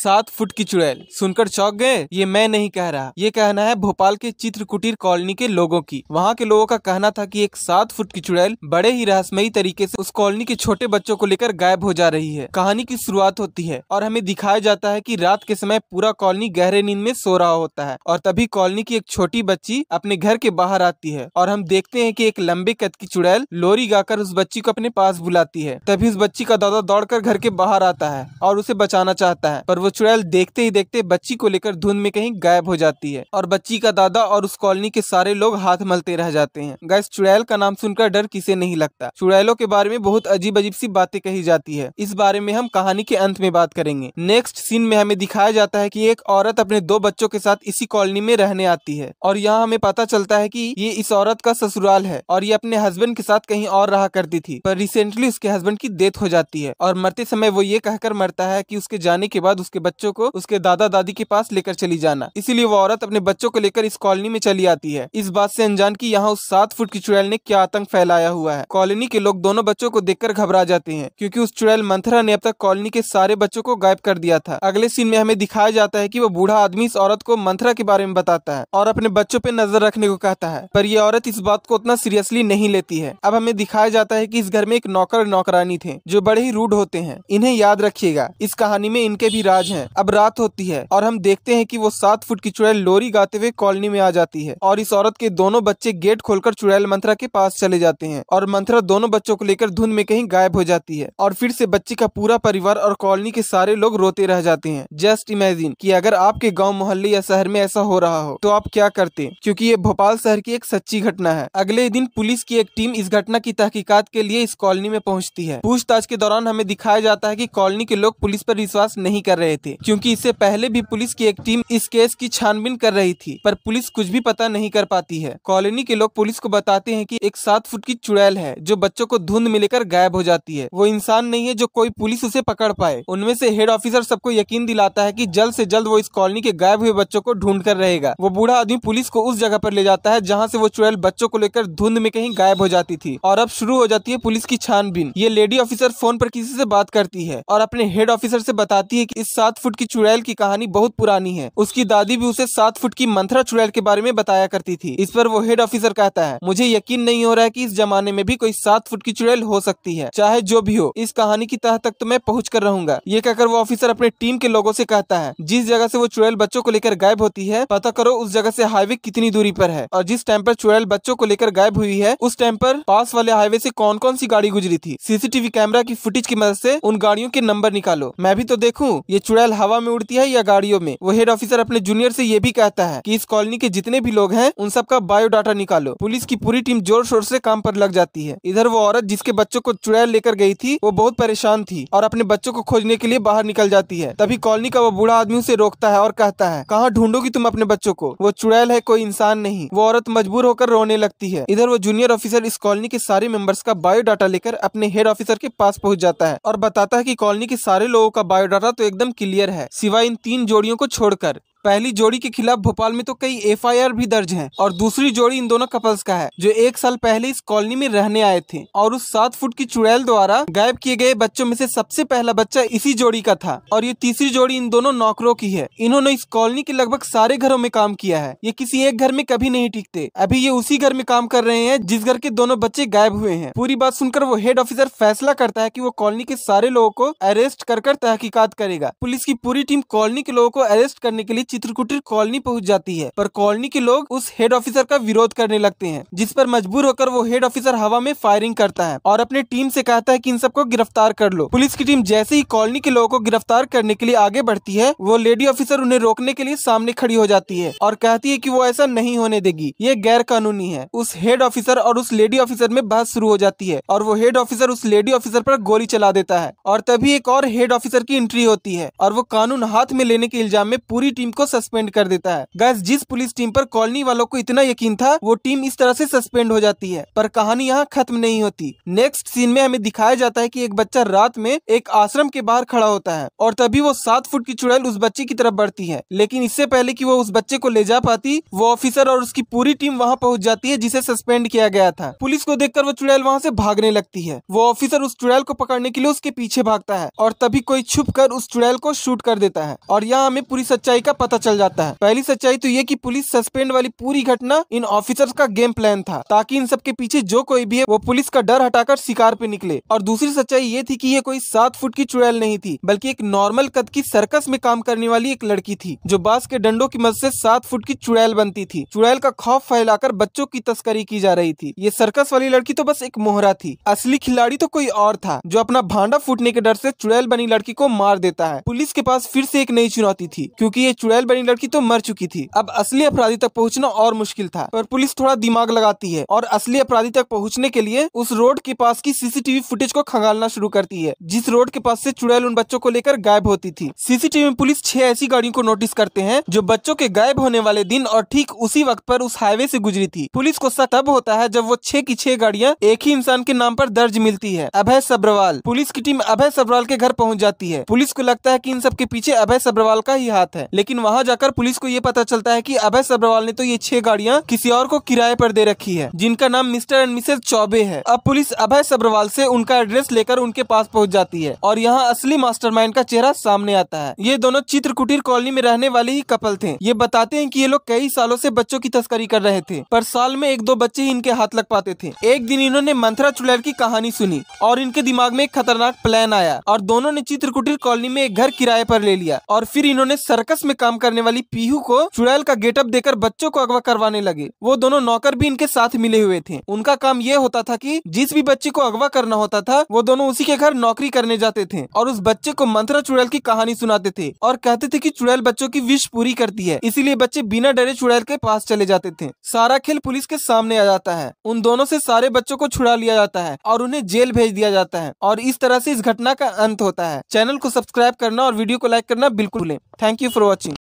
7 foot की चुड़ैल सुनकर चौंक गए। ये मैं नहीं कह रहा, ये कहना है भोपाल के चित्रकुटीर कॉलोनी के लोगों की। वहाँ के लोगों का कहना था कि एक 7 फुट की चुड़ैल बड़े ही रहस्यमयी तरीके से उस कॉलोनी के छोटे बच्चों को लेकर गायब हो जा रही है। कहानी की शुरुआत होती है और हमें दिखाया जाता है कि रात के समय पूरा कॉलोनी गहरे नींद में सो रहा होता है और तभी कॉलोनी की एक छोटी बच्ची अपने घर के बाहर आती है और हम देखते हैं कि एक लंबे कद की चुड़ैल लोरी गाकर उस बच्ची को अपने पास बुलाती है। तभी उस बच्ची का दादा दौड़कर घर के बाहर आता है और उसे बचाना चाहता है, पर वो चुड़ैल देखते ही देखते बच्ची को लेकर धुंध में कहीं गायब हो जाती है और बच्ची का दादा और उस कॉलोनी के सारे लोग हाथ मलते रह जाते हैं। गाइस, चुड़ैल का नाम सुनकर डर किसे नहीं लगता। चुड़ैलों के बारे में बहुत अजीब अजीब सी बातें कही जाती है। इस बारे में हम कहानी के अंत में बात करेंगे। नेक्स्ट सीन में हमें दिखाया जाता है कि एक औरत अपने 2 बच्चों के साथ इसी कॉलोनी में रहने आती है और यहाँ हमें पता चलता है कि ये इस औरत का ससुराल है और ये अपने हस्बैंड के साथ कहीं और रहा करती थी, पर रिसेंटली उसके हस्बैंड की डेथ हो जाती है और मरते समय वो ये कहकर मरता है कि उसके जाने के बाद उसके बच्चों को उसके दादा दादी के पास लेकर चली जाना। इसीलिए वो औरत अपने बच्चों को लेकर इस कॉलोनी में चली आती है, इस बात से अनजान कि यहाँ उस 7 फुट की चुड़ैल ने क्या आतंक फैलाया हुआ है। कॉलोनी के लोग दोनों बच्चों को देखकर घबरा जाते हैं क्योंकि उस चुड़ैल मंथरा ने अब तक कॉलोनी के सारे बच्चों को गायब कर दिया था। अगले सीन में हमें दिखाया जाता है कि वो बूढ़ा आदमी इस औरत को मंथरा के बारे में बताता है और अपने बच्चों पे नजर रखने को कहता है, पर ये औरत इस बात को उतना सीरियसली नहीं लेती है। अब हमें दिखाया जाता है कि इस घर में एक नौकर नौकरानी थे जो बड़े ही रूड होते हैं। इन्हें याद रखिएगा, इस कहानी में इनके भी राज हैं। अब रात होती है और हम देखते हैं कि वो 7 फुट की चुड़ैल लोरी गाते हुए कॉलोनी में आ जाती है और इस औरत के दोनों बच्चे गेट खोलकर चुड़ैल मंथरा के पास चले जाते हैं और मंथरा दोनों बच्चों को लेकर धुंध में कहीं गायब हो जाती है और फिर से बच्ची का पूरा परिवार और कॉलोनी के सारे लोग रोते रह जाते हैं। जस्ट इमेजिन कि अगर आपके गाँव मोहल्ले या शहर में ऐसा हो रहा हो तो आप क्या करते, क्योंकि ये भोपाल शहर की एक सच्ची घटना है। अगले दिन पुलिस की एक टीम इस घटना की तहकीकात के लिए इस कॉलोनी में पहुंचती है। पूछताछ के दौरान हमें दिखाया जाता है कि कॉलोनी के लोग पुलिस पर विश्वास नहीं कर रहे थे क्योंकि इससे पहले भी पुलिस की एक टीम इस केस की छानबीन कर रही थी, पर पुलिस कुछ भी पता नहीं कर पाती है। कॉलोनी के लोग पुलिस को बताते हैं कि एक 7 फुट की चुड़ैल है जो बच्चों को धुंध में लेकर गायब हो जाती है। वो इंसान नहीं है जो कोई पुलिस उसे पकड़ पाए। उनमें से हेड ऑफिसर सबको यकीन दिलाता है कि जल्द से जल्द वो इस कॉलोनी के गायब हुए बच्चों को ढूंढ कर रहेगा। वो बूढ़ा आदमी पुलिस को उस जगह पर ले जाता है जहाँ से वो चुड़ैल बच्चों को लेकर धुंध में कहीं गायब हो जाती थी और अब शुरू हो जाती है पुलिस की छानबीन। ये लेडी ऑफिसर फोन पर किसी से बात करती है और अपने हेड ऑफिसर से बताती है कि इस 7 फुट की चुड़ैल की कहानी बहुत पुरानी है। उसकी दादी भी उसे 7 फुट की मंथरा चुड़ैल के बारे में बताया करती थी। इस पर वो हेड ऑफिसर कहता है, मुझे यकीन नहीं हो रहा है कि इस जमाने में भी कोई 7 फुट की चुड़ैल हो सकती है। चाहे जो भी हो, इस कहानी की तह तक तो मैं पहुँच कर रहूंगा। ये कहकर वो ऑफिसर अपने टीम के लोगों से कहता है, जिस जगह से वो चुड़ैल बच्चों को लेकर गायब होती है पता करो उस जगह से हाईवे कितनी दूरी पर है और जिस टाइम पर चुड़ैल बच्चों को लेकर गायब हुई है उस टाइम पर पास वाले हाईवे से कौन कौन सी गाड़ी गुजरी थी। सीसीटीवी कैमरा की फुटेज की मदद से उन गाड़ियों के नंबर निकालो, मैं भी तो देखूं ये चुड़ैल हवा में उड़ती है या गाड़ियों में। वो हेड ऑफिसर अपने जूनियर से ये भी कहता है कि इस कॉलोनी के जितने भी लोग हैं उन सबका बायोडाटा निकालो। पुलिस की पूरी टीम जोर शोर से काम पर लग जाती है। इधर वो औरत जिसके बच्चों को चुड़ैल लेकर गई थी वो बहुत परेशान थी और अपने बच्चों को खोजने के लिए बाहर निकल जाती है। तभी कॉलोनी का वो बूढ़ा आदमी उसे रोकता है और कहता है, कहाँ ढूंढोगी तुम अपने बच्चों को, वो चुड़ैल है कोई इंसान नहीं। वो औरत मजबूर होकर रोने लगती है। इधर वो जूनियर ऑफिसर इस कॉलोनी के सारे मेंबर्स का बायोडाटा लेकर अपने हेड ऑफिसर के पास पहुंच जाता है और बताता है कि कॉलोनी के सारे लोगों का बायोडाटा तो एकदम क्लियर है सिवाय इन 3 जोड़ियों को छोड़कर। पहली जोड़ी के खिलाफ भोपाल में तो कई एफआईआर भी दर्ज हैं और दूसरी जोड़ी इन दोनों कपल्स का है जो 1 साल पहले इस कॉलोनी में रहने आए थे और उस 7 फुट की चुड़ैल द्वारा गायब किए गए बच्चों में से सबसे पहला बच्चा इसी जोड़ी का था। और ये तीसरी जोड़ी इन दोनों नौकरों की है। इन्होंने इस कॉलोनी के लगभग सारे घरों में काम किया है। ये किसी एक घर में कभी नहीं टिकते। अभी ये उसी घर में काम कर रहे हैं जिस घर के दोनों बच्चे गायब हुए हैं। पूरी बात सुनकर वो हेड ऑफिसर फैसला करता है कि वो कॉलोनी के सारे लोगों को अरेस्ट कर तहकीकात करेगा। पुलिस की पूरी टीम कॉलोनी के लोगों को अरेस्ट करने के लिए चित्रकुटीर कॉलोनी पहुंच जाती है, पर कॉलोनी के लोग उस हेड ऑफिसर का विरोध करने लगते हैं, जिस पर मजबूर होकर वो हेड ऑफिसर हवा में फायरिंग करता है और अपने टीम से कहता है कि इन सबको गिरफ्तार कर लो। पुलिस की टीम जैसे ही कॉलोनी के लोगों को गिरफ्तार करने के लिए आगे बढ़ती है, वो लेडी ऑफिसर उन्हें रोकने के लिए सामने खड़ी हो जाती है और कहती है कि वो ऐसा नहीं होने देगी, ये गैर कानूनी है। उस हेड ऑफिसर और उस लेडी ऑफिसर में बहस शुरू हो जाती है और वो हेड ऑफिसर उस लेडी ऑफिसर पर गोली चला देता है और तभी एक और हेड ऑफिसर की एंट्री होती है और वो कानून हाथ में लेने के इल्जाम में पूरी टीम को सस्पेंड कर देता है। गाइस, जिस पुलिस टीम पर कॉलोनी वालों को इतना यकीन था वो टीम इस तरह से सस्पेंड हो जाती है। पर कहानी यहाँ खत्म नहीं होती। नेक्स्ट सीन में हमें दिखाया जाता है कि एक बच्चा रात में एक आश्रम के बाहर खड़ा होता है और तभी वो 7 फुट की चुड़ैल उस बच्चे की तरफ बढ़ती है। लेकिन इससे पहले कि वो उस बच्चे को ले जा पाती, वो ऑफिसर और उसकी पूरी टीम वहाँ पहुँच जाती है जिसे सस्पेंड किया गया था। पुलिस को देखकर वो चुड़ैल वहाँ से भागने लगती है। वो ऑफिसर उस चुड़ैल को पकड़ने के लिए उसके पीछे भागता है और तभी कोई छुपकर उस चुड़ैल को शूट कर देता है और यहाँ हमें पूरी सच्चाई का पता चल जाता है। पहली सच्चाई तो ये कि पुलिस सस्पेंड वाली पूरी घटना इन ऑफिसर्स का गेम प्लान था ताकि इन सब के पीछे जो कोई भी है वो पुलिस का डर हटाकर शिकार पे निकले। और दूसरी सच्चाई ये थी कि ये कोई 7 फुट की चुड़ैल नहीं थी बल्कि एक नॉर्मल कद की सर्कस में काम करने वाली एक लड़की थी जो बांस के डंडों की मदद से 7 फुट की चुड़ैल बनती थी। चुड़ैल का खौफ फैलाकर बच्चों की तस्करी की जा रही थी। ये सर्कस वाली लड़की तो बस एक मोहरा थी, असली खिलाड़ी तो कोई और था जो अपना भांडा फूटने के डर से चुड़ैल बनी लड़की को मार देता है। पुलिस के पास फिर से एक नई चुनौती थी क्योंकि ये चुड़ैल बनी लड़की तो मर चुकी थी। अब असली अपराधी तक पहुंचना और मुश्किल था, पर पुलिस थोड़ा दिमाग लगाती है और असली अपराधी तक पहुंचने के लिए उस रोड के पास की सीसीटीवी फुटेज को खंगालना शुरू करती है जिस रोड के पास से चुड़ैल उन बच्चों को लेकर गायब होती थी। सीसीटीवी में पुलिस 6 ऐसी गाड़ियों को नोटिस करते हैं जो बच्चों के गायब होने वाले दिन और ठीक उसी वक्त पर उस हाईवे से गुजरी थी। पुलिस को शक तब होता है जब वो 6 की 6 गाड़ियां एक ही इंसान के नाम पर दर्ज मिलती है, अभय सब्रवाल। पुलिस की टीम अभय सब्रवाल के घर पहुंच जाती है। पुलिस को लगता है कि इन सब के पीछे अभय सब्रवाल का ही हाथ है, लेकिन वहां जाकर पुलिस को ये पता चलता है कि अभय सब्रवाल ने तो ये 6 गाड़ियां किसी और को किराए पर दे रखी है जिनका नाम मिस्टर एंड मिसेज चौबे है। अब पुलिस अभय सब्रवाल से उनका एड्रेस लेकर उनके पास पहुंच जाती है और यहाँ असली मास्टरमाइंड का चेहरा सामने आता है। ये दोनों चित्रकुटीर कॉलोनी में रहने वाले ही कपल थे। ये बताते हैं कि ये लोग कई सालों से बच्चों की तस्करी कर रहे थे, पर साल में 1-2 बच्चे ही इनके हाथ लग पाते थे। एक दिन इन्होंने मंथरा चुड़ैल की कहानी सुनी और इनके दिमाग में एक खतरनाक प्लान आया और दोनों ने चित्रकुटीर कॉलोनी में एक घर किराए पर ले लिया और फिर इन्होंने सर्कस में काम करने वाली पीहू को चुड़ैल का गेटअप देकर बच्चों को अगवा करवाने लगे। वो दोनों नौकर भी इनके साथ मिले हुए थे। उनका काम ये होता था कि जिस भी बच्चे को अगवा करना होता था वो दोनों उसी के घर नौकरी करने जाते थे और उस बच्चे को मंथरा चुड़ैल की कहानी सुनाते थे और कहते थे कि चुड़ैल बच्चों की विश पूरी करती है, इसीलिए बच्चे बिना डरे चुड़ैल के पास चले जाते थे। सारा खेल पुलिस के सामने आ जाता है। उन दोनों से सारे बच्चों को छुड़ा लिया जाता है और उन्हें जेल भेज दिया जाता है और इस तरह से इस घटना का अंत होता है। चैनल को सब्सक्राइब करना और वीडियो को लाइक करना बिल्कुल भूलें। Thank you for watching.